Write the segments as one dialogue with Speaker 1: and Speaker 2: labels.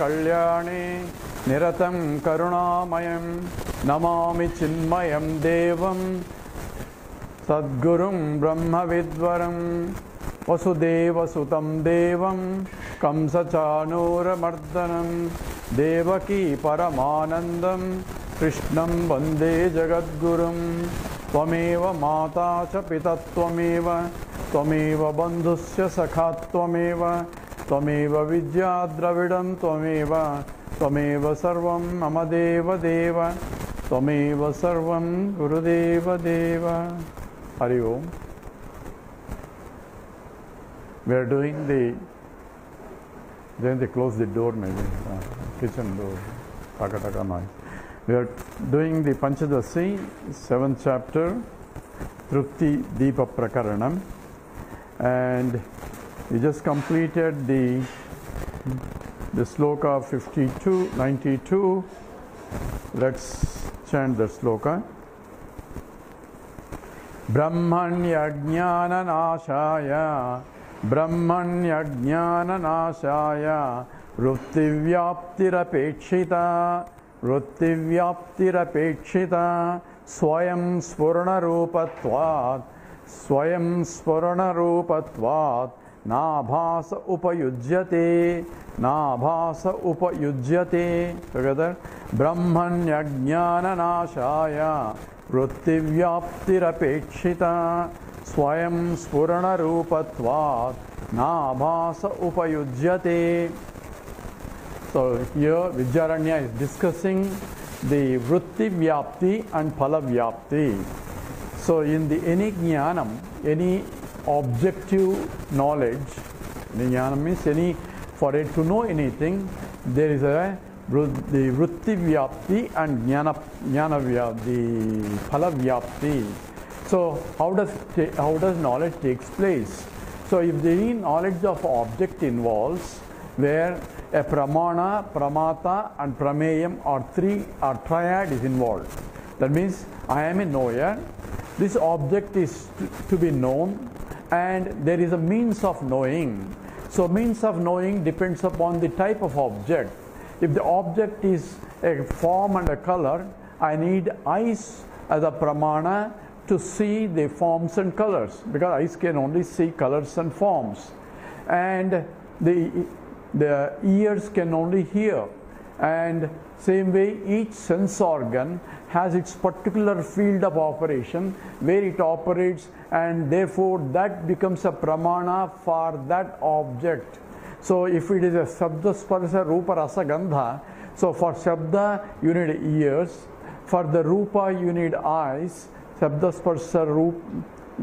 Speaker 1: Kalyani Niratam Karunamayam Namami Chinmayam Devam Sadgurum Brahma Vidvaram Vasudeva Sutam Devam Kamsachanura Mardanam Devaki Paramanandam Krishnam Vande Jagadgurum Tvameva Mata Cha Pitatvameva Tvameva Bandhusya Sakhatvameva Tvameva Vidyadravidam Tvameva Tvameva Sarvam Mama Deva Deva Tvameva Sarvam Gurudeva Deva. Hari Om. We are doing then they close the door maybe, kitchen door, taka noise. We are doing the Panchadashi, 7th chapter, Trupti Deepa Prakaranam, and we just completed the sloka 92. Let's chant the sloka. Brahmanya Jnana Nashaya Brahmanya Jnana Nashaya Vrittivyaptirapekshita Swayam Spurana Rupatvat Nabhasa Upayujyate together. Brahmanya Jnana Nashaya Vrittivyaptirapekshita Swayam Spurana Rupatvat Nabhasa Upayujyate. So here Vidyaranya is discussing the Vritti Vyapti and Phala Vyapti. So in the any jnanam, any objective knowledge, jnanam means any, for it to know anything, there is the Vritti Vyapti and Jnana Vyapti, Phala Vyapti. So how does knowledge takes place? So if the knowledge of object involves, where a pramana, pramata and prameyam or triad is involved. That means I am a knower, this object is to be known, and there is a means of knowing. So means of knowing depends upon the type of object. If the object is a form and a color, I need eyes as a pramana to see the forms and colors, because eyes can only see colors and forms, and the ears can only hear, and same way each sense organ has its particular field of operation where it operates, and therefore that becomes a pramana for that object. So if it is a Shabda Sparsa Rupa Rasa Gandha, so for Shabda you need ears, for the Rupa you need eyes, Shabda Sparsa Rupa,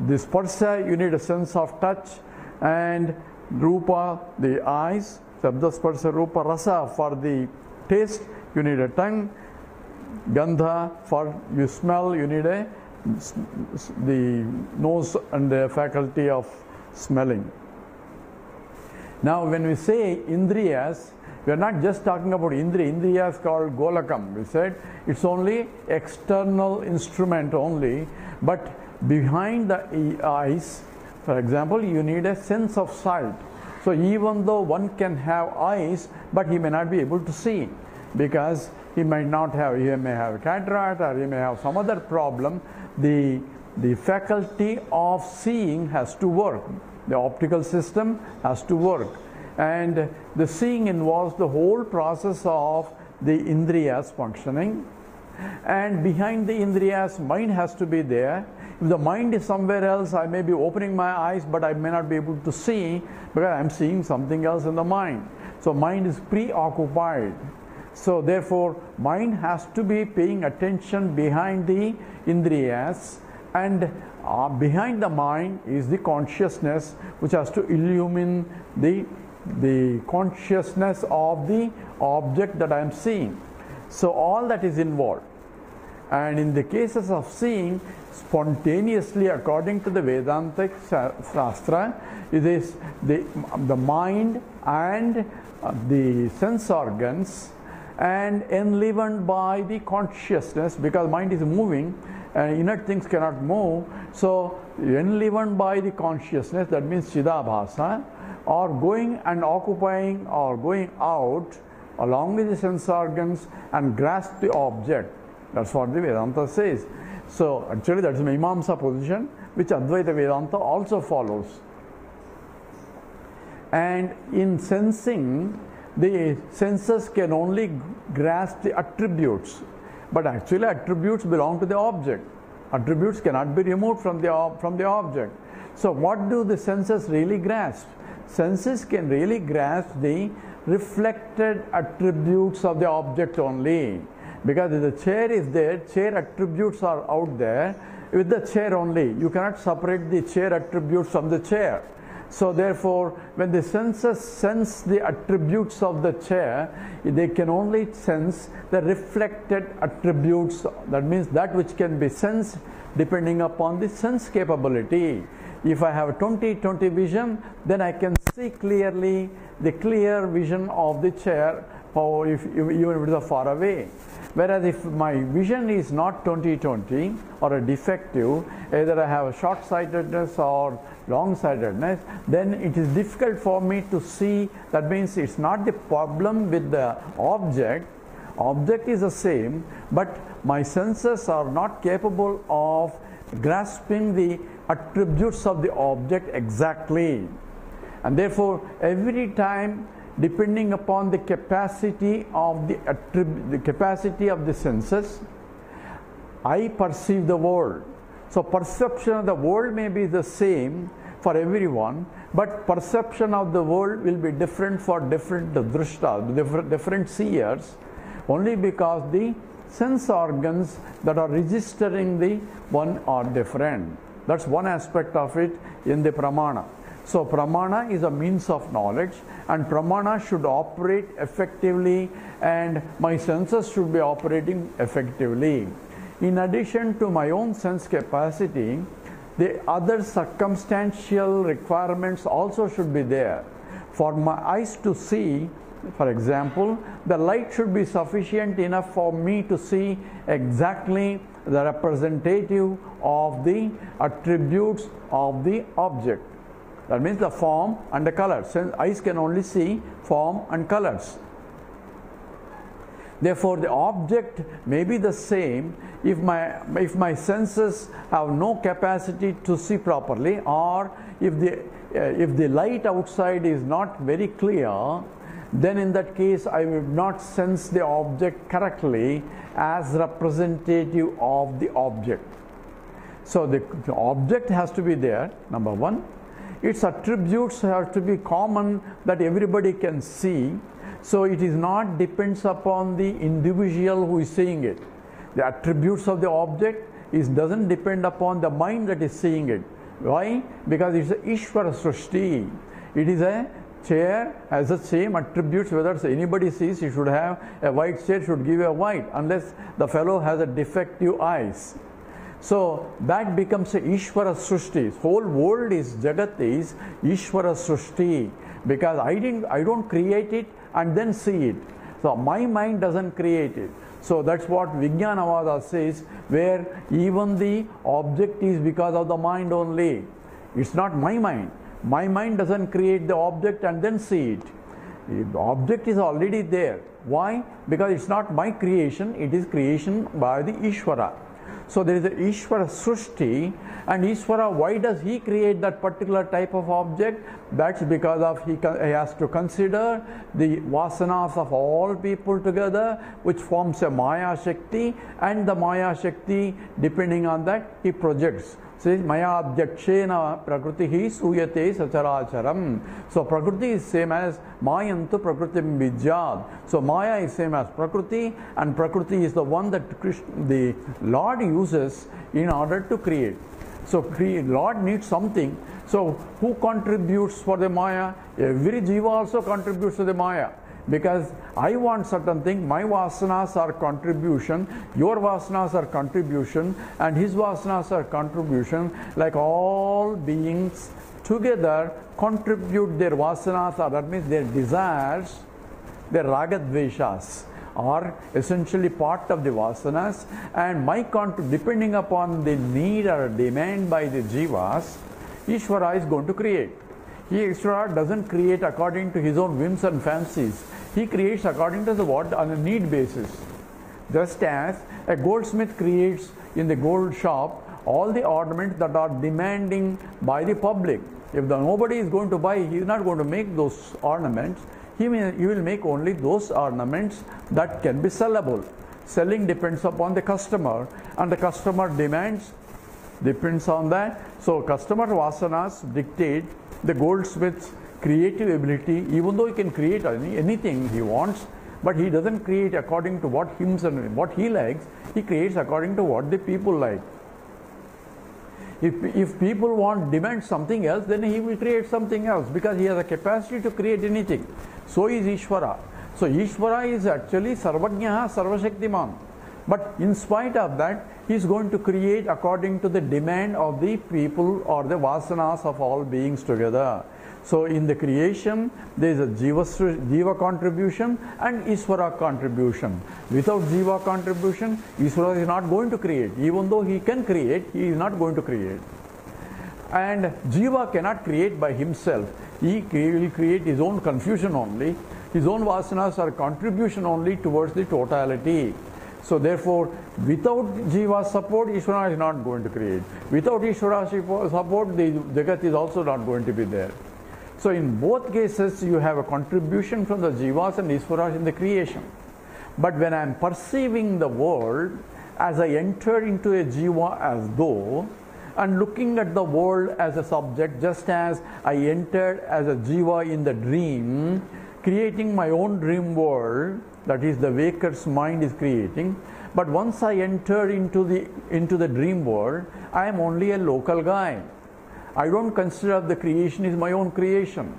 Speaker 1: the Sparsa you need a sense of touch, and Rupa the eyes, Shabda Sparsa Rupa Rasa for the taste you need a tongue, Gandha for you smell you need the nose and the faculty of smelling. Now when we say Indriyas, we are not just talking about Indriyas called Golakam. We said it's only external instrument only, but behind the eyes, for example, you need a sense of sight. So even though one can have eyes, but he may not be able to see, because he may have cataract, or he may have some other problem. The faculty of seeing has to work. The optical system has to work, and the seeing involves the whole process of the Indriyas functioning, and behind the Indriyas, mind has to be there. If the mind is somewhere else, I may be opening my eyes, but I may not be able to see because I am seeing something else in the mind. So mind is preoccupied. So therefore, mind has to be paying attention behind the Indriyas, and behind the mind is the consciousness, which has to illumine the consciousness of the object that I am seeing. So all that is involved. And in the cases of seeing, spontaneously according to the Vedantic Shastra, it is the mind and the sense organs, and enlivened by the consciousness, because mind is moving and inert things cannot move. So enlivened by the consciousness, that means Chidabhasa, or going and occupying or going out along with the sense organs and grasp the object. That's what the Vedanta says. So actually that's the Mimamsa position, which Advaita Vedanta also follows. And in sensing, the senses can only grasp the attributes, but actually attributes belong to the object. Attributes cannot be removed from the object. So what do the senses really grasp? Senses can really grasp the reflected attributes of the object only. Because if the chair is there, chair attributes are out there with the chair only. You cannot separate the chair attributes from the chair. So therefore, when the senses sense the attributes of the chair, they can only sense the reflected attributes. That means that which can be sensed depending upon the sense capability. If I have 20/20 vision, then I can see clearly the clear vision of the chair, or even if it is far away. Whereas if my vision is not 20/20 or a defective, either I have a short-sightedness or long-sightedness, then it is difficult for me to see. That means it's not the problem with the object. Object is the same, but my senses are not capable of grasping the attributes of the object exactly. And therefore, every time, depending upon the capacity of the capacity of the senses, I perceive the world. So perception of the world may be the same for everyone, but perception of the world will be different for different drishta, different seers, only because the sense organs that are registering the one are different. That's one aspect of it in the pramana. So pramana is a means of knowledge, and pramana should operate effectively, and my senses should be operating effectively. In addition to my own sense capacity, the other circumstantial requirements also should be there. For my eyes to see, for example, the light should be sufficient enough for me to see exactly the representative of the attributes of the object. That means the form and the color. Since eyes can only see form and colors. Therefore, the object may be the same if my senses have no capacity to see properly, or if the light outside is not very clear, then in that case I will not sense the object correctly as representative of the object. So the object has to be there, number one. Its attributes have to be common that everybody can see. So it is not depends upon the individual who is seeing it. The attributes of the object doesn't depend upon the mind that is seeing it. Why? Because it's a Ishvara Srishti. It is a chair, has the same attributes. Whether anybody sees, it should have a white chair, should give a white, unless the fellow has a defective eyes. So that becomes a Ishvara Srishti. Whole world is Jagat is Ishvara Srishti, because I don't create it and then see it. So my mind doesn't create it. So that's what Vijnanavada says, where even the object is because of the mind only. It's not my mind. My mind doesn't create the object and then see it. The object is already there. Why? Because it's not my creation, it is creation by the Ishvara. So there is a Ishvara Srishti, and Ishvara, why does he create that particular type of object? That's because of he has to consider the vasanas of all people together, which forms a Maya Shakti, and the Maya Shakti, depending on that, he projects. Says Maya Adhyakshena Prakriti Suyate Sacharacharam. So Prakriti is same as Mayantu Prakritim Vidyad. So Maya is same as Prakriti, and Prakriti is the one that the Lord uses in order to create. So Lord needs something. So who contributes for the Maya? Every Jiva also contributes to the Maya. Because I want certain thing, my vasanas are contribution, your vasanas are contribution, and his vasanas are contribution. Like all beings together contribute their vasanas, that means their desires, their ragadveshas are essentially part of the vasanas, and my depending upon the need or demand by the jivas, Ishvara is going to create. Ishvara doesn't create according to his own whims and fancies. He creates according to the what? On a need basis. Just as a goldsmith creates in the gold shop all the ornaments that are demanding by the public. If nobody is going to buy, he is not going to make those ornaments. He will make only those ornaments that can be sellable. Selling depends upon the customer, and the customer demands depends on that. So customer vasanas dictate the goldsmith's creative ability. Even though he can create anything he wants, but he doesn't create according to what what he likes. He creates according to what the people like. If people demand something else, then he will create something else, because he has a capacity to create anything. So is Ishvara. So Ishvara is actually Sarvajnaha Sarvashaktiman. But in spite of that, he is going to create according to the demand of the people or the vasanas of all beings together. So in the creation, there is a Jiva contribution and Ishvara contribution. Without Jiva contribution, Ishvara is not going to create. Even though he can create, he is not going to create. And Jiva cannot create by himself. He will create his own confusion only. His own vasanas are contribution only towards the totality. So therefore, without Jiva's support, Ishvara is not going to create. Without Ishvara's support, the Jagat is also not going to be there. So in both cases, you have a contribution from the Jivas and Ishvaras in the creation. But when I am perceiving the world, as I enter into a Jiva as though, and looking at the world as a subject, just as I entered as a Jiva in the dream, creating my own dream world, that is the waker's mind is creating. But once I enter into the dream world, I am only a local guy. I don't consider the creation is my own creation.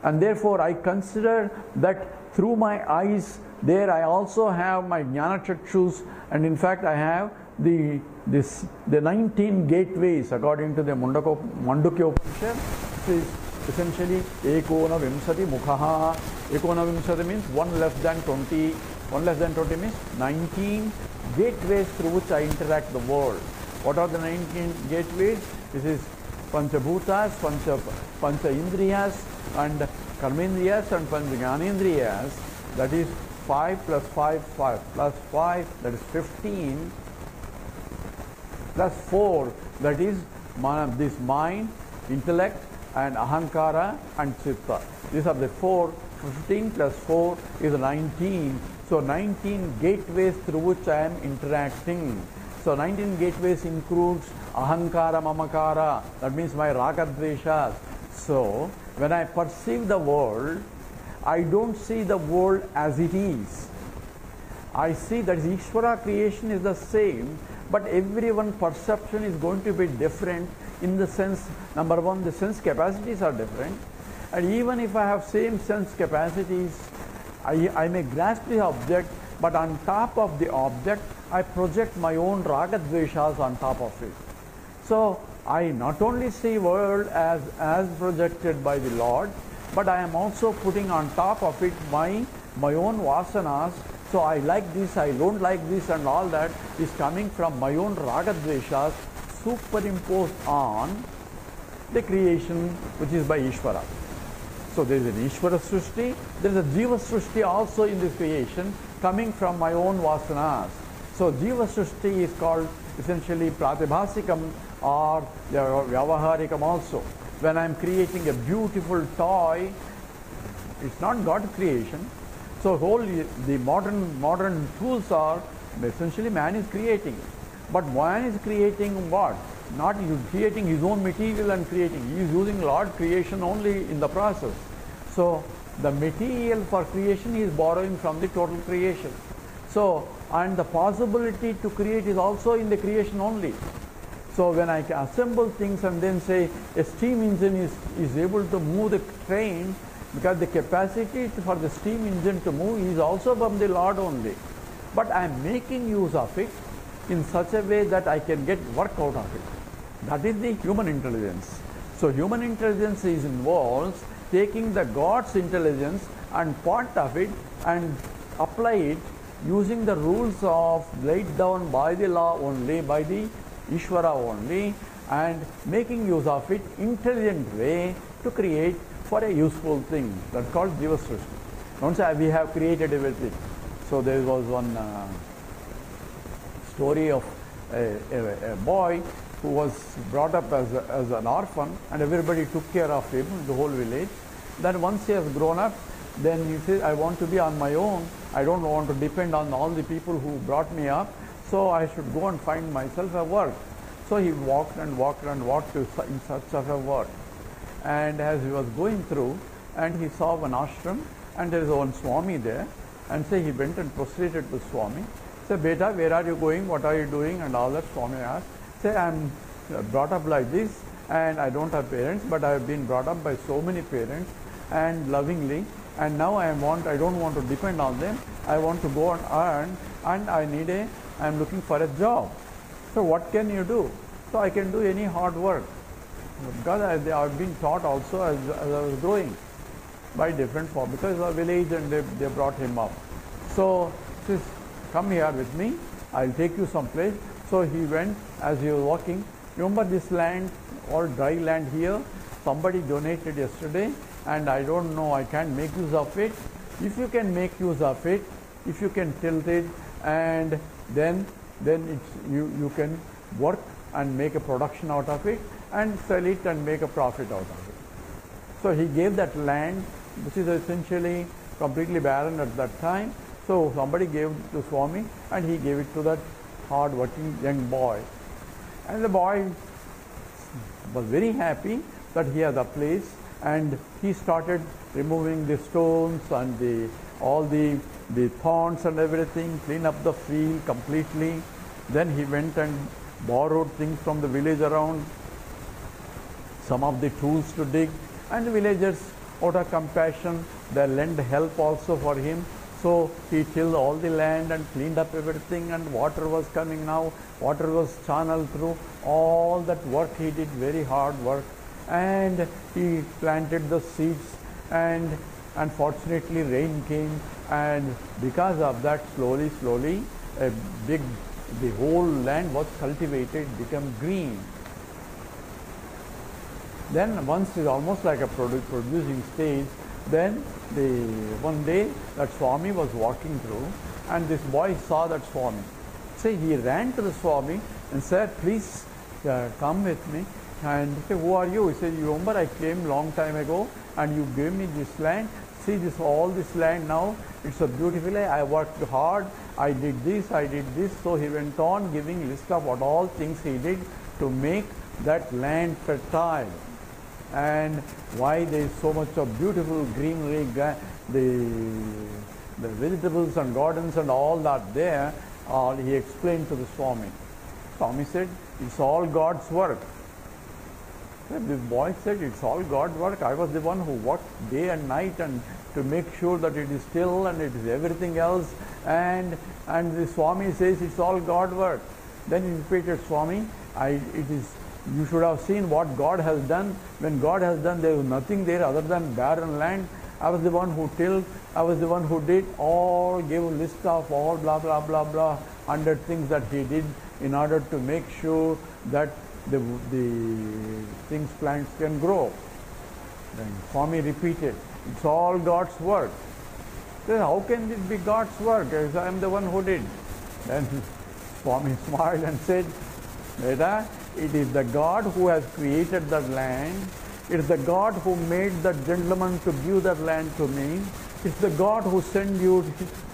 Speaker 1: And therefore I consider that through my eyes, there I also have my Jnana Chakshus, and in fact I have the 19 gateways according to the Mandukya Upanishad. This is essentially Ekona Vimsati Mukhaha. Ekona Vimsati means 1 less than 20. 1 less than 20 means 19 gateways through which I interact the world. What are the 19 gateways? This is Panchabhutas, Pancha Indriyas, and Karmendriyas, and Pancha Jnanendriyas. That is 5 plus 5, 5 plus 5, that is 15, plus 4, that is this mind, intellect, and ahankara and chitta. These are the 4. 15 plus 4 is 19. So 19 gateways through which I am interacting. So 19 gateways includes ahankara, mamakara, that means my ragadveshas. So when I perceive the world, I don't see the world as it is. I see that Ishvara creation is the same, but everyone's perception is going to be different in the sense, number one, the sense capacities are different. And even if I have same sense capacities, I may grasp the object, but on top of the object, I project my own ragadveshas on top of it. So I not only see world as projected by the Lord, but I am also putting on top of it my own vasanas. So I like this, I don't like this, and all that is coming from my own ragadveshas superimposed on the creation which is by Ishvara. So there is an Ishvara Srishti, there is a Jiva Srishti also in this creation coming from my own vasanas. So Jiva Srishti is called essentially Pratibhasikam or Vyavaharikam also. When I am creating a beautiful toy, it's not God's creation. So the modern tools are essentially man is creating. But man is creating what? Not creating his own material and creating. He is using Lord creation only in the process. So the material for creation is borrowing from the total creation. So, and the possibility to create is also in the creation only. So when I assemble things and then say a steam engine is able to move the train, because the capacity for the steam engine to move is also from the Lord only. But I am making use of it in such a way that I can get work out of it. That is the human intelligence. So human intelligence involves taking the God's intelligence and part of it and apply it using the rules of laid down by the law only, by the Ishvara only, and making use of it intelligent way to create for a useful thing. That's called Jiva Srishti. Don't say we have created everything. So there was one story of a boy who was brought up as an orphan, and everybody took care of him, the whole village. Then once he has grown up, then he says, I want to be on my own. I don't want to depend on all the people who brought me up, so I should go and find myself a work. So he walked and walked and walked in search of a work. And as he was going through, and he saw one ashram, and there is one Swami there, and so he went and prostrated to Swami. Say, Beta, where are you going? What are you doing? And all that. Swami asked. Say, I am brought up like this, and I don't have parents, but I have been brought up by so many parents, and lovingly, and now I don't want to depend on them. I want to go and earn, and I am looking for a job. So what can you do? So I can do any hard work, because I have been taught also as I was growing by different form, because of village, and they brought him up. So he says, come here with me, I'll take you someplace. So he went. As he was walking, remember this land, all dry land here, somebody donated yesterday, and I don't know, I can't make use of it. If you can make use of it, if you can tilt it, and then you can work and make a production out of it, and sell it and make a profit out of it. So he gave that land, which is essentially completely barren at that time. So somebody gave it to Swami, and he gave it to that hard-working young boy. And the boy was very happy that he had a place, and he started removing the stones and all the thorns and everything, clean up the field completely. Then he went and borrowed things from the village around, some of the tools to dig, and the villagers, out of compassion, they lent help also for him. So he tilled all the land and cleaned up everything, and water was coming now, water was channeled through. All that work he did, very hard work, and he planted the seeds, and unfortunately rain came, and because of that, slowly the whole land was cultivated, become green. Then once it's almost like a producing stage, then one day that Swami was walking through, and this boy saw that Swami. So he ran to the Swami and said, please come with me. And he said, who are you? He said, you remember I came long time ago and you gave me this land. See all this land now, it's a beautiful land. I worked hard, I did this. So he went on giving list of what all things he did to make that land fertile. And why there is so much of beautiful greenery, the vegetables and gardens and all that there, he explained to the Swami. Swami said, it's all God's work. This boy said, it's all God's work. I was the one who worked day and night and to make sure that it is still and it is everything else. And the Swami says, it's all God's work. Then he repeated, Swami, you should have seen what God has done. When God has done, there was nothing there other than barren land. I was the one who tilled, I was the one who did all, gave a list of all blah, blah, blah, blah, 100 things that he did in order to make sure that the things, plants can grow. Then Swami repeated, it's all God's work. Then how can it be God's work? I am the one who did. Then Swami smiled and said, Beta, it is the God who has created that land. It is the God who made that gentleman to give that land to me. It's the God who sent you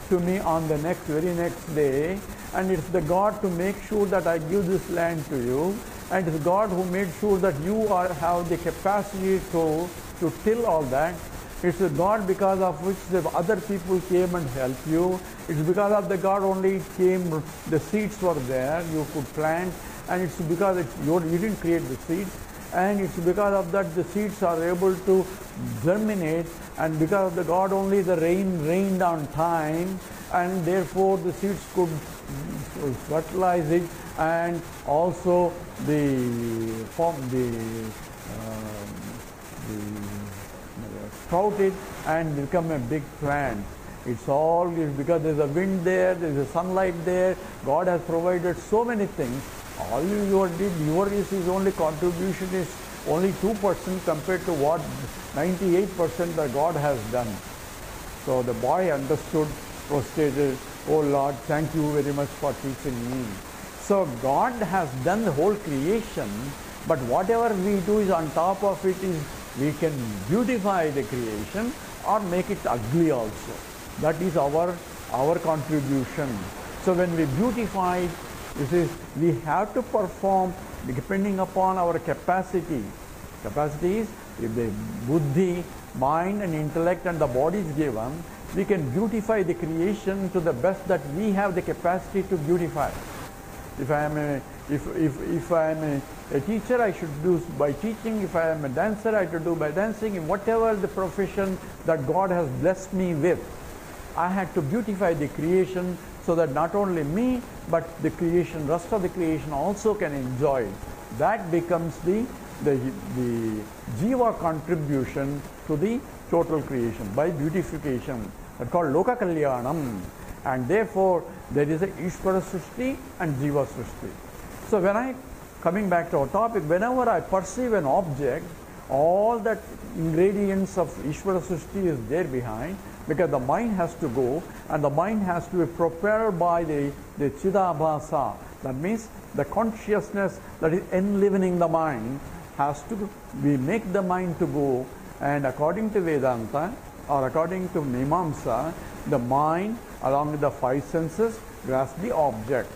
Speaker 1: to me on the very next day. And it's the God to make sure that I give this land to you. And it's God who made sure that you have the capacity to till all that. It's a God because of which the other people came and helped you. It's because of the God only came, the seeds were there, you could plant. And it's because you didn't create the seeds, and it's because of that the seeds are able to germinate, and because of the God only the rain rained on time, and therefore the seeds could fertilize it, and also sprout it and become a big plant. It's all because there's a wind there, there's a sunlight there. God has provided so many things. All your only contribution is only 2% compared to what 98% that God has done. So the boy understood, prostrated, oh Lord, thank you very much for teaching me. So God has done the whole creation, but whatever we do is on top of it is we can beautify the creation or make it ugly also. That is our contribution. So when we beautify, we have to perform depending upon our capacity. Capacity is, if the buddhi, mind and intellect and the body is given, we can beautify the creation to the best that we have the capacity to beautify. If I am a teacher, I should do by teaching. If I am a dancer, I should do by dancing. In whatever the profession that God has blessed me with, I had to beautify the creation so that not only me, but the creation, rest of the creation also can enjoy it. That becomes the Jiva contribution to the total creation by beautification. That's called Loka Kalyanam. And therefore, there is a Ishvara Srishti and Jiva Srishti. So coming back to our topic, whenever I perceive an object, all that ingredients of Ishvara Srishti is there behind, because the mind has to go and the mind has to be propelled by the Chidabhasa. That means the consciousness that is enlivening the mind has to, we make the mind to go, and according to Vedanta or according to Mimamsa, the mind along with the five senses grasps the object.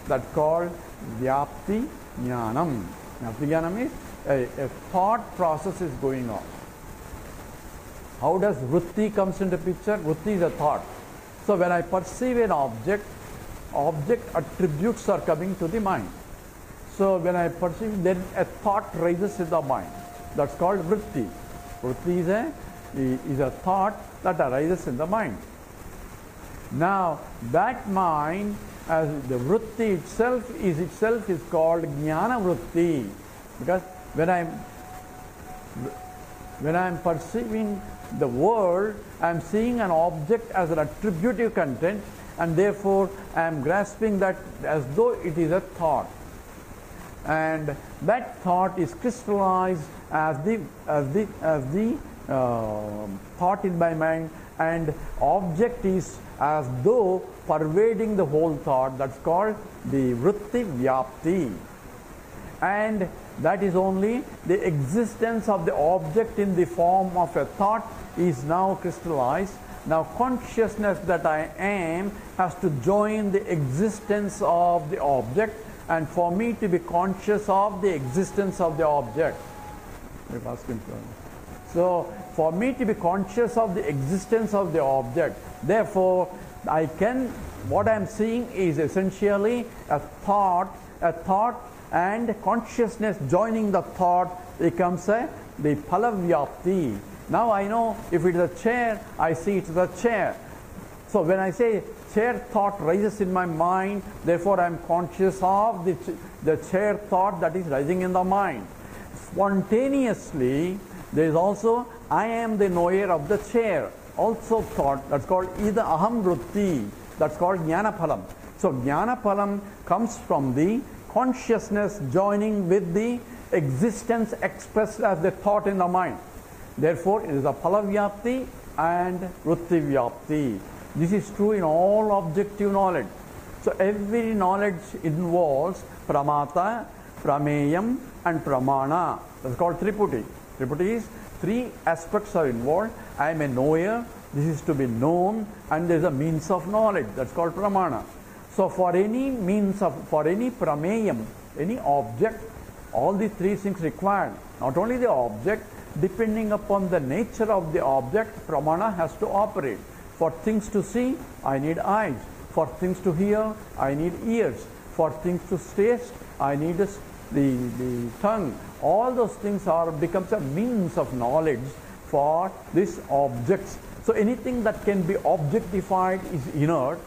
Speaker 1: That's called Vyapti Jnanam. Vyapti Jnanam is a thought process is going on. How does Vritti comes into picture? Vritti is a thought. So when I perceive an object attributes are coming to the mind. So when I perceive, then a thought rises in the mind. That's called Vritti. Vritti is a thought that arises in the mind. Now that mind, as the Vritti itself is called Jnana Vritti, because when I'm perceiving the world, I am seeing an object as an attributive content, and therefore I am grasping that as though it is a thought, and that thought is crystallized as the thought in my mind, and object is as though pervading the whole thought. That's called the Vritti Vyapti. And that is only the existence of the object in the form of a thought is now crystallized. Now consciousness that I am has to join the existence of the object, and for me to be conscious of the existence of the object. So for me to be conscious of the existence of the object, therefore what I am seeing is essentially a thought, and consciousness joining the thought becomes the Phalavyapti. Now I know if it is a chair, I see it is a chair. So when I say chair thought rises in my mind, therefore I am conscious of the chair thought that is rising in the mind. Spontaneously, there is also I am the knower of the chair, also thought. That's called either Aham Vritti. That's called Jnana Phalam. So Jnana Phalam comes from the consciousness joining with the existence expressed as the thought in the mind. Therefore, it is a Phalavyapti and Vritti Vyapti. This is true in all objective knowledge. So every knowledge involves Pramata, Prameyam and Pramana. That's called Triputi. Triputi is three aspects are involved. I am a knower, this is to be known, and there is a means of knowledge. That's called Pramana. So for any Prameyam, any object, all the three things required. Not only the object, depending upon the nature of the object, Pramana has to operate. For things to see, I need eyes. For things to hear, I need ears. For things to taste, I need the tongue. All those things becomes a means of knowledge for these objects. So anything that can be objectified is inert,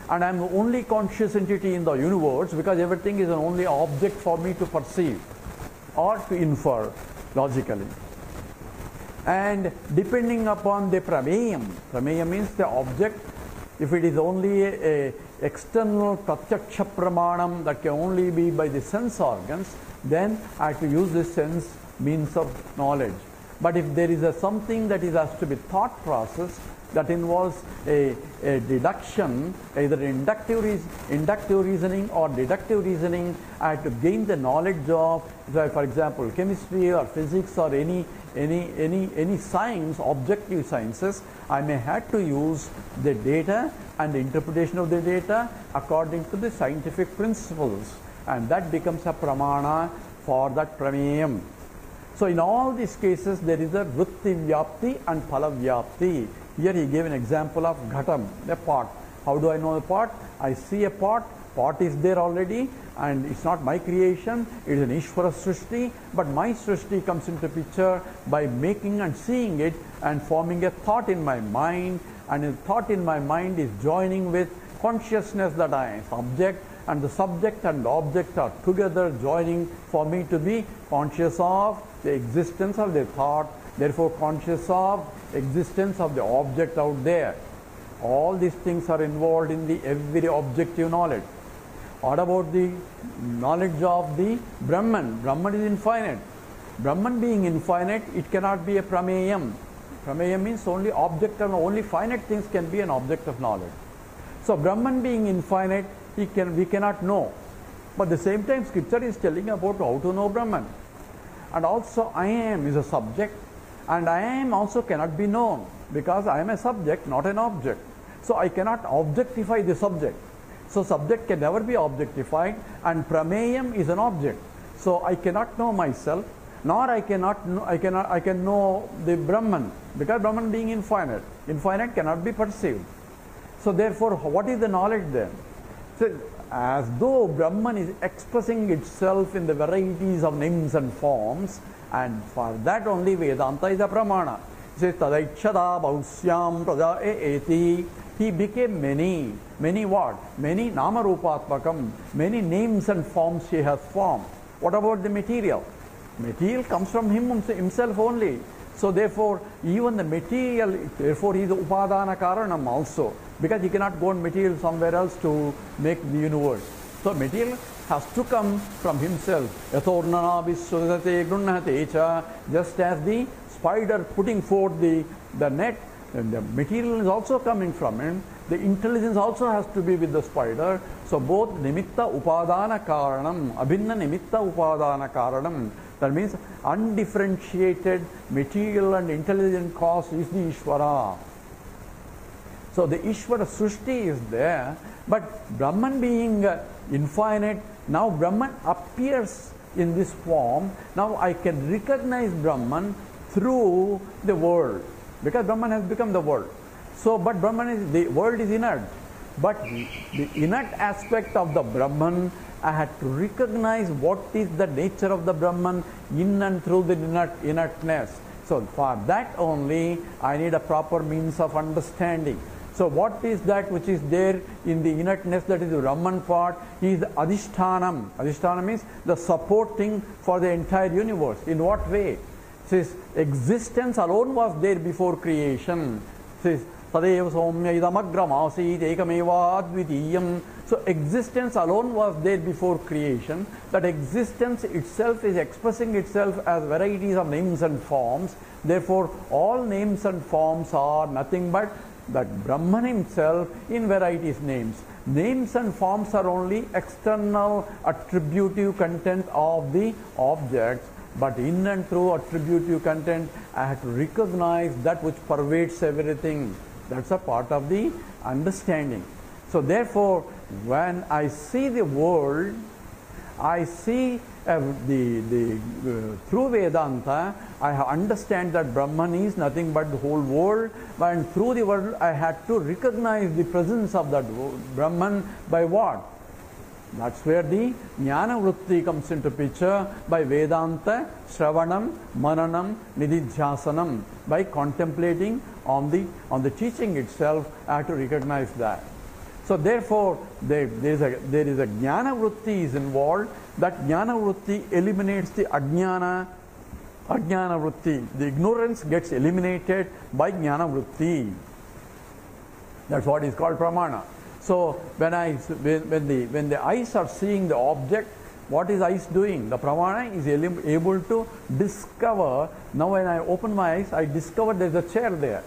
Speaker 1: and I am the only conscious entity in the universe, because everything is an only object for me to perceive or to infer logically. And depending upon the Prameya means the object. If it is only a external Pratyaksha Pramanam that can only be by the sense organs, then I have to use the sense means of knowledge. But if there is something that is has to be thought process, that involves a deduction, either inductive reasoning or deductive reasoning, I have to gain the knowledge of, for example, chemistry or physics or any science, objective sciences. I may have to use the data and the interpretation of the data according to the scientific principles, and that becomes a pramana for that prameyam. So in all these cases there is a vritti vyapti and phala vyapti. Here he gave an example of ghatam, a pot. How do I know a pot? I see a pot, pot is there already, and it's not my creation, it is an Ishvara Srishti, but my Srishti comes into picture by making and seeing it and forming a thought in my mind, and a thought in my mind is joining with consciousness that I am subject, and the subject and object are together joining for me to be conscious of the existence of the thought, therefore conscious of existence of the object out there. All these things are involved in the every objective knowledge. What about the knowledge of the Brahman? Brahman is infinite. Brahman being infinite, it cannot be a prameyam. Prameyam means only object, and only finite things can be an object of knowledge. So Brahman being infinite, we cannot know. But at the same time, scripture is telling about how to know Brahman. And also I am is a subject, and I am also cannot be known, because I am a subject, not an object. So I cannot objectify the subject. So subject can never be objectified, and prameyam is an object. So I cannot know myself, nor I can know the Brahman, because Brahman being infinite. Infinite cannot be perceived. So therefore, what is the knowledge then? So, as though Brahman is expressing itself in the varieties of names and forms, and for that only Vedanta is a pramana. It says, Tadaikshada bhausyam praja eti. He became many. Many what? Many namarupatmakam. Many names and forms he has formed. What about the material? Material comes from himself only. So therefore, even the material, therefore he is upadana karanam also, because he cannot go and material somewhere else to make the universe. So material has to come from himself. Yathornana viswadate grunnate cha. Just as the spider putting forth the net, and the material is also coming from him. The intelligence also has to be with the spider. So both nimitta upadana karanam, abhinna nimitta upadana karanam. That means undifferentiated material and intelligent cause is the Ishvara. So the Ishvara Srishti is there, but Brahman being infinite, now Brahman appears in this form. Now I can recognize Brahman through the world, because Brahman has become the world. So, but the world is inert. But the inert aspect of the Brahman, I had to recognize what is the nature of the Brahman in and through the inertness. So for that only I need a proper means of understanding. So what is that which is there in the inertness, that is the Brahman part, is the Adhishthanam. Adhishthanam means the supporting for the entire universe. In what way? It says existence alone was there before creation. It says Tadeva Somya idamagram asid ekameva advitiyam. So existence alone was there before creation. That existence itself is expressing itself as varieties of names and forms. Therefore, all names and forms are nothing but that Brahman himself in varieties names. Names and forms are only external attributive content of the objects. But in and through attributive content, I have to recognize that which pervades everything. That's a part of the understanding. So therefore, when I see the world, I see through Vedanta, I understand that Brahman is nothing but the whole world, and through the world I had to recognize the presence of that Brahman by what? That's where the Jnana Vritti comes into picture, by Vedanta, Shravanam, Mananam, Nididhyasanam. By contemplating on the teaching itself, I have to recognize that. So therefore, there is a Jnana Vritti is involved. That Jnana Vritti eliminates the Ajnana Vritti. The ignorance gets eliminated by Jnana Vritti. That's what is called Pramana. So when the eyes are seeing the object, What is eyes doing? The pramana is able to discover. Now when I open my eyes, I discover there is a chair there.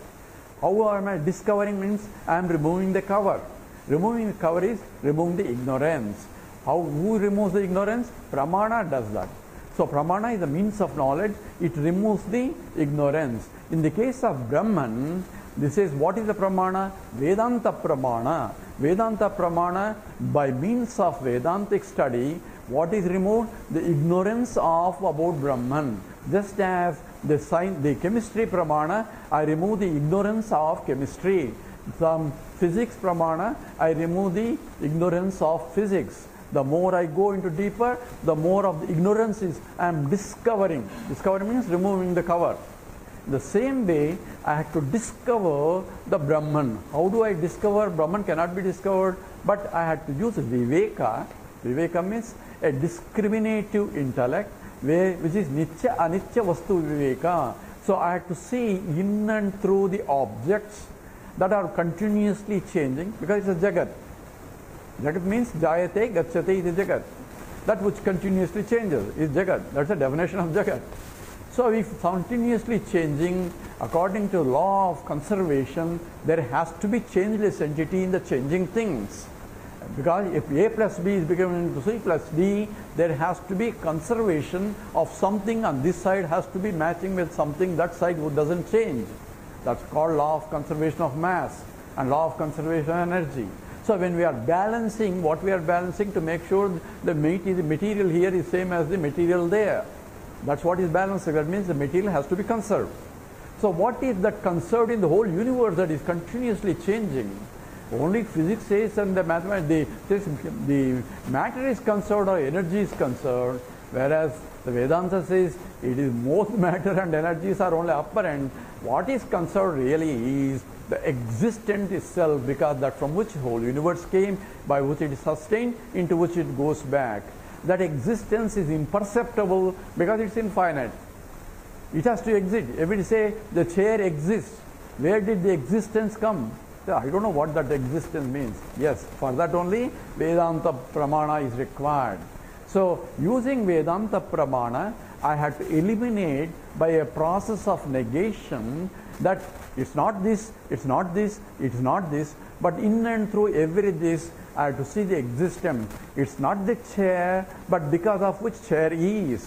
Speaker 1: How am I discovering? Means I am removing the cover. Removing the cover is removing the ignorance. Who removes the ignorance? Pramana does that. So pramana is a means of knowledge. It removes the ignorance. In the case of Brahman, this is what is the pramana? Vedanta pramana. Vedanta pramana, by means of Vedantic study, what is removed? The ignorance of about Brahman. Just as the chemistry pramana, I remove the ignorance of chemistry. Some physics pramana, I remove the ignorance of physics. The more I go into deeper, the more of the ignorance is I am discovering. Discovering means removing the cover. The same way, I have to discover the Brahman. How do I discover? Brahman cannot be discovered, but I had to use Viveka. Viveka means a discriminative intellect, which is Nitya Anitya Vastu Viveka. So I had to see in and through the objects that are continuously changing, because it's a Jagat. Jagat means Jayate Gacchate is Jagat. That which continuously changes is Jagat. That's the definition of Jagat. So if continuously changing, according to law of conservation, there has to be changeless entity in the changing things. Because if A plus B is becoming into C plus D, there has to be conservation of something, and this side has to be matching with something that side doesn't change. That's called law of conservation of mass and law of conservation of energy. So when we are balancing, what we are balancing to make sure the material here is same as the material there. That's what is balancing. That means the material has to be conserved. So what is that conserved in the whole universe that is continuously changing? Only physics says and the mathematics, the matter is conserved or energy is conserved, whereas the Vedanta says it is both matter and energies are only apparent. What is conserved really is the existent itself, because that from which the whole universe came, by which it is sustained, into which it goes back. That existence is imperceptible because it's infinite. It has to exist. Everybody say the chair exists. Where did the existence come? I don't know what that existence means. Yes, for that only Vedanta pramana is required. So using Vedanta pramana, I had to eliminate by a process of negation that it's not this, it's not this, it's not this, but in and through every this, I have to see the existence. It's not the chair, but because of which chair is.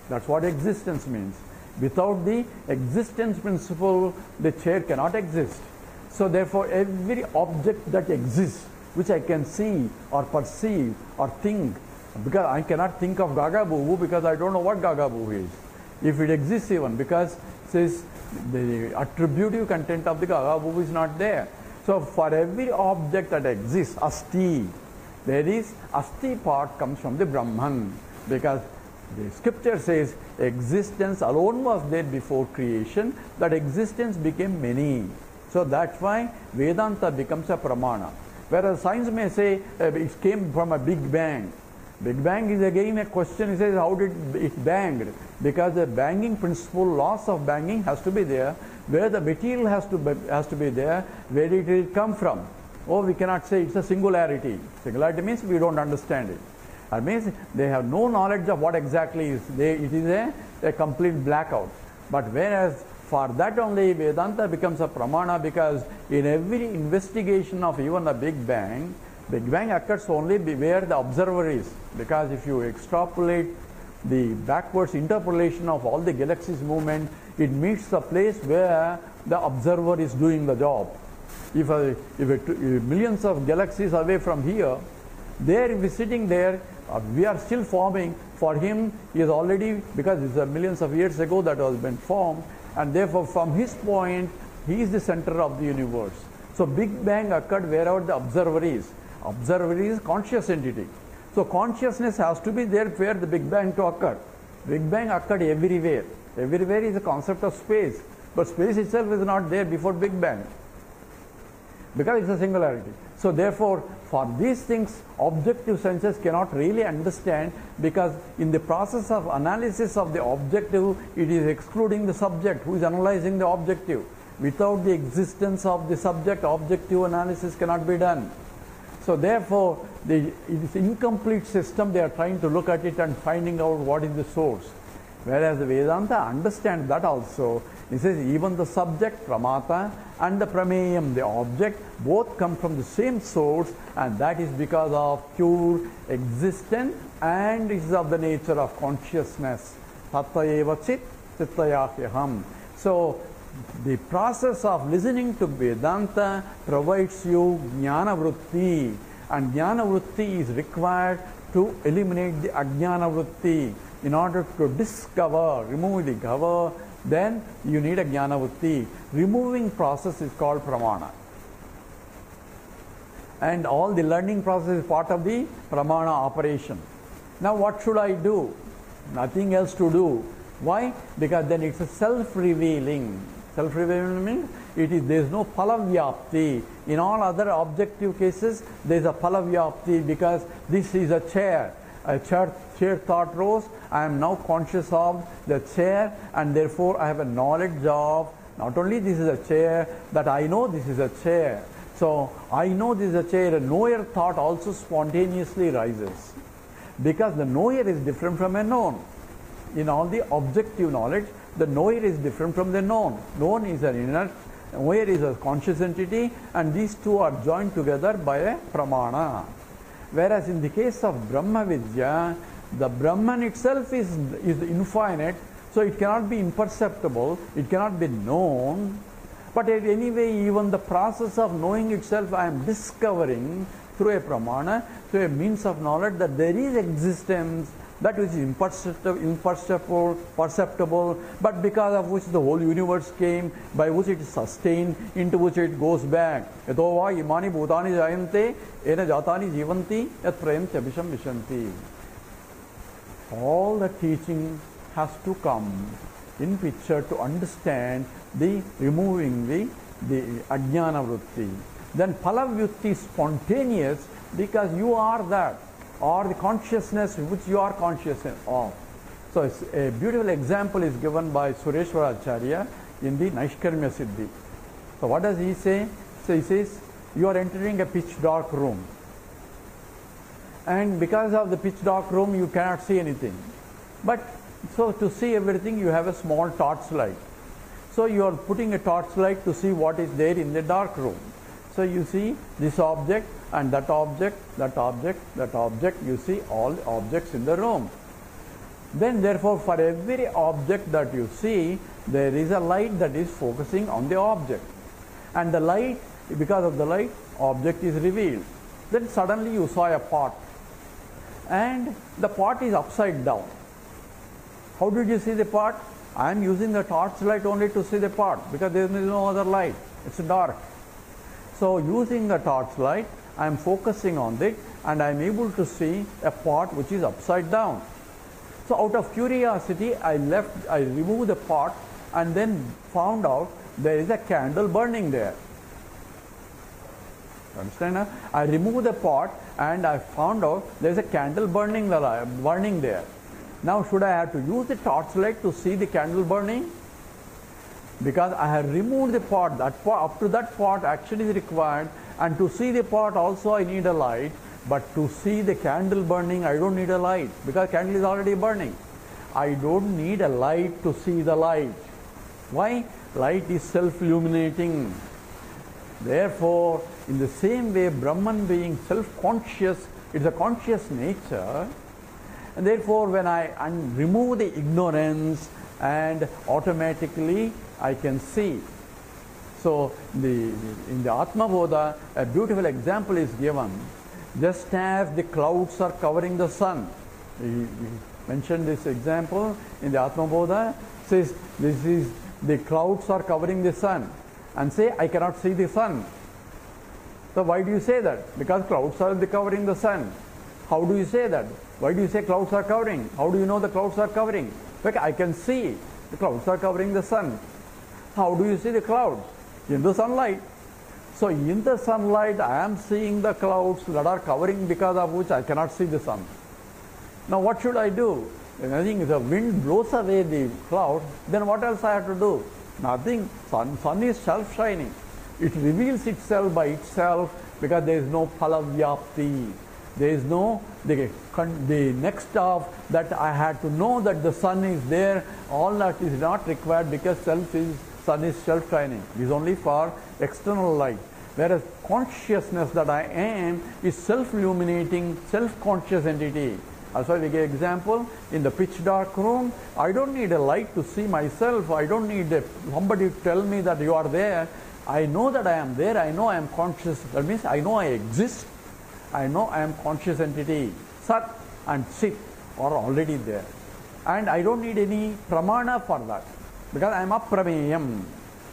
Speaker 1: That's what existence means. Without the existence principle, the chair cannot exist. So therefore, every object that exists, which I can see or perceive or think, because I cannot think of Gagaboo because I don't know what Gagaboo is. If it exists even, because says the attributive content of the Gagaboo is not there. So for every object that exists, Asti, there is Asti part comes from the Brahman, because the scripture says existence alone was there before creation, that existence became many. So that's why Vedanta becomes a pramana. Whereas science may say it came from a Big Bang. Big Bang is again a question. It says how did it bang? Because the banging principle, laws of banging has to be there. Where the material has to be there, where did it come from? Oh, we cannot say it's a singularity. Singularity means we don't understand it. That means they have no knowledge of what exactly is. It is a complete blackout. But whereas for that only Vedanta becomes a pramana, because in every investigation of even a Big Bang occurs only where the observer is. Because if you extrapolate the backwards interpolation of all the galaxies movement, it meets the place where the observer is doing the job. If millions of galaxies away from here, there if he's sitting there, we are still forming. For him, he is already, because it's millions of years ago that has been formed, and therefore from his point, he is the center of the universe. So Big Bang occurred wherever the observer is. Observer is conscious entity. So consciousness has to be there where the Big Bang to occur. Big Bang occurred everywhere. Everywhere is a concept of space. But space itself is not there before Big Bang, because it's a singularity. So therefore, for these things, objective senses cannot really understand, because in the process of analysis of the objective, it is excluding the subject who is analyzing the objective. Without the existence of the subject, objective analysis cannot be done. So therefore, it is incomplete system. They are trying to look at it and finding out what is the source. Whereas the Vedanta understands that also. It says even the subject, pramata, and the prameyam, the object, both come from the same source, and that is because of pure existence, and it is of the nature of consciousness. Tattva chit, chittayahyaham. So the process of listening to Vedanta provides you jnana vritti, and jnana vritti is required to eliminate the ajnana vritti. In order to discover, remove the cover, then you need a jnana vritti. Removing process is called pramana. And all the learning process is part of the pramana operation. Now what should I do? Nothing else to do. Why? Because then it's a self-revealing. Self-revealing means there is no phalavyapti. In all other objective cases, there is a phalavyapti because this is a chair. A chair thought rose. I am now conscious of the chair, and therefore I have a knowledge of not only this is a chair, that I know this is a chair. So I know this is a chair. A knower thought also spontaneously rises, because the knower is different from a known. In all the objective knowledge, the knower is different from the known. Known is an inner, knower is a conscious entity, and these two are joined together by a pramana. Whereas in the case of Brahma Vidya, the Brahman itself is infinite, so it cannot be imperceptible, it cannot be known. But anyway, even the process of knowing itself, I am discovering through a pramana, through a means of knowledge, that there is existence, that which is imperceptible, perceptible, but because of which the whole universe came, by which it is sustained, into which it goes back. Yato va imani bhutani jayante, ena jatani jivanti, yat prayam chabisham vishanti. All the teaching has to come in picture to understand the removing the ajnana vritti. Then phalavyutti is spontaneous, because you are that, or the consciousness which you are conscious of. So a beautiful example is given by Sureshwara Acharya in the Naishkarmya Siddhi. So what does he say? So he says, you are entering a pitch dark room, and because of the pitch dark room you cannot see anything. But so to see everything you have a small torchlight. So you are putting a torchlight to see what is there in the dark room. So you see this object and that object, that object, that object, you see all objects in the room. Then therefore for every object that you see, there is a light that is focusing on the object. And the light, because of the light, object is revealed. Then suddenly you saw a pot, and the pot is upside down. How did you see the pot? I am using the torchlight only to see the pot, because there is no other light. It's dark. So using the torchlight, I am focusing on it, and I am able to see a pot which is upside down. So out of curiosity, I removed the pot, and then found out there is a candle burning there. Understand? I removed the pot, and I found out there is a candle burning there. Now should I have to use the torchlight to see the candle burning? Because I have removed the pot, up to that pot action is required, and to see the pot also I need a light, but to see the candle burning I don't need a light, because candle is already burning. I don't need a light to see the light. Why? Light is self-illuminating. Therefore, in the same way, Brahman being self-conscious, it's a conscious nature, and therefore when I remove the ignorance, and automatically I can see. So in the Atma Bodha, a beautiful example is given. Just as the clouds are covering the sun. We mentioned this example in the Atma Bodha. Says the clouds are covering the sun, and say I cannot see the sun. So why do you say that? Because clouds are covering the sun. How do you say that? Why do you say clouds are covering? How do you know the clouds are covering? Like I can see the clouds are covering the sun. How do you see the clouds? In the sunlight. So in the sunlight I am seeing the clouds that are covering, because of which I cannot see the sun. Now what should I do? When I think the wind blows away the cloud, then what else I have to do? Nothing. Sun is self-shining. It reveals itself by itself, because there is no phalavyapti. There is no, the next of that I had to know that the sun is there, all that is not required because sun is self-shining. It is only for external light. Whereas consciousness that I am is self-illuminating, self-conscious entity. That's why we give example, in the pitch dark room, I don't need a light to see myself. I don't need somebody to tell me that you are there. I know that I am there. I know I am conscious. That means I know I exist. I know I am conscious entity. Sat and Chit are already there. And I don't need any pramana for that. Because I am aprameyam.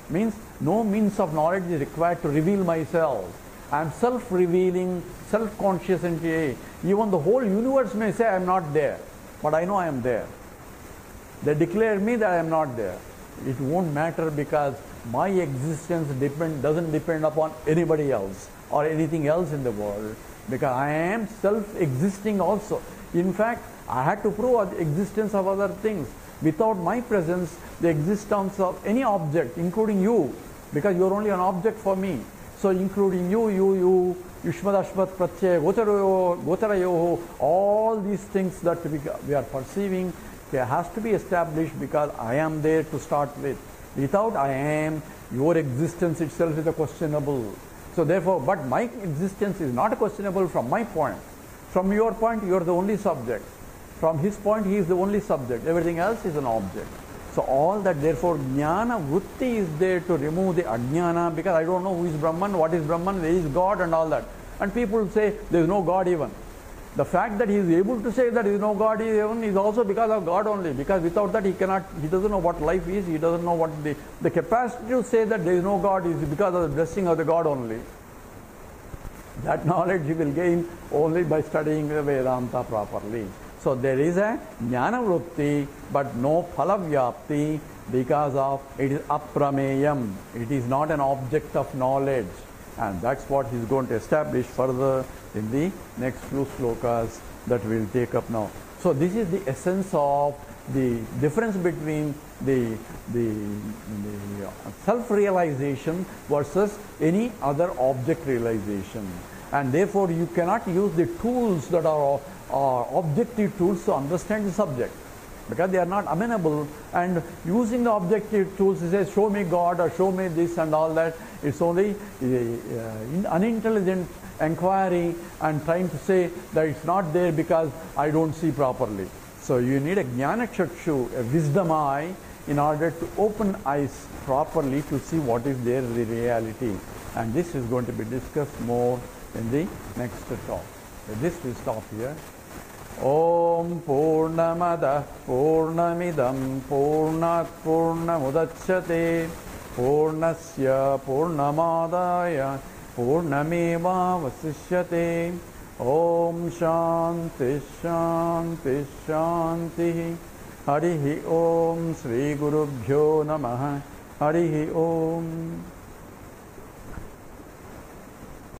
Speaker 1: Means no means of knowledge is required to reveal myself. I am self-revealing, self-conscious entity. Even the whole universe may say I am not there. But I know I am there. They declare me that I am not there. It won't matter because my existence doesn't depend upon anybody else or anything else in the world. Because I am self-existing also. In fact, I had to prove the existence of other things. Without my presence, the existence of any object, including you, because you are only an object for me. So including you, Yushmad Ashmat Pratyaya, Gotarayo, all these things that we are perceiving, there has to be established because I am there to start with. Without I am, your existence itself is a questionable. So therefore, but my existence is not questionable from my point. From your point, you are the only subject. From his point, he is the only subject. Everything else is an object. So all that, therefore, jnana vritti is there to remove the ajnana, because I don't know who is Brahman, what is Brahman, where is God and all that. And people say there is no God even. The fact that he is able to say that there is no God even is also because of God only. Because without that he doesn't know what life is, he doesn't know what the capacity to say that there is no God is because of the blessing of the God only. That knowledge he will gain only by studying the Vedanta properly. So there is a jnana vritti, but no phalavyapti because of it is aprameyam. It is not an object of knowledge. And that's what he is going to establish further in the next few slokas that we will take up now. So this is the essence of the difference between the self-realization versus any other object realization. And therefore you cannot use the tools that are objective tools to understand the subject, because they are not amenable. And using the objective tools, he says, show me God or show me this and all that, it's only unintelligent inquiry and trying to say that it's not there because I don't see properly. So you need a jnana chakshu, a wisdom eye, in order to open eyes properly to see what is there in the reality. And this is going to be discussed more in the next talk. With this we stop here. Om Purnamada Purnamidam Purnat Purnamudachyate Purnasya Purnamadaya Purnameva Vasishyate. Om Shanti Shanti Shanti. Harihi Om Sri Gurubhyo Namaha. Harihi Om.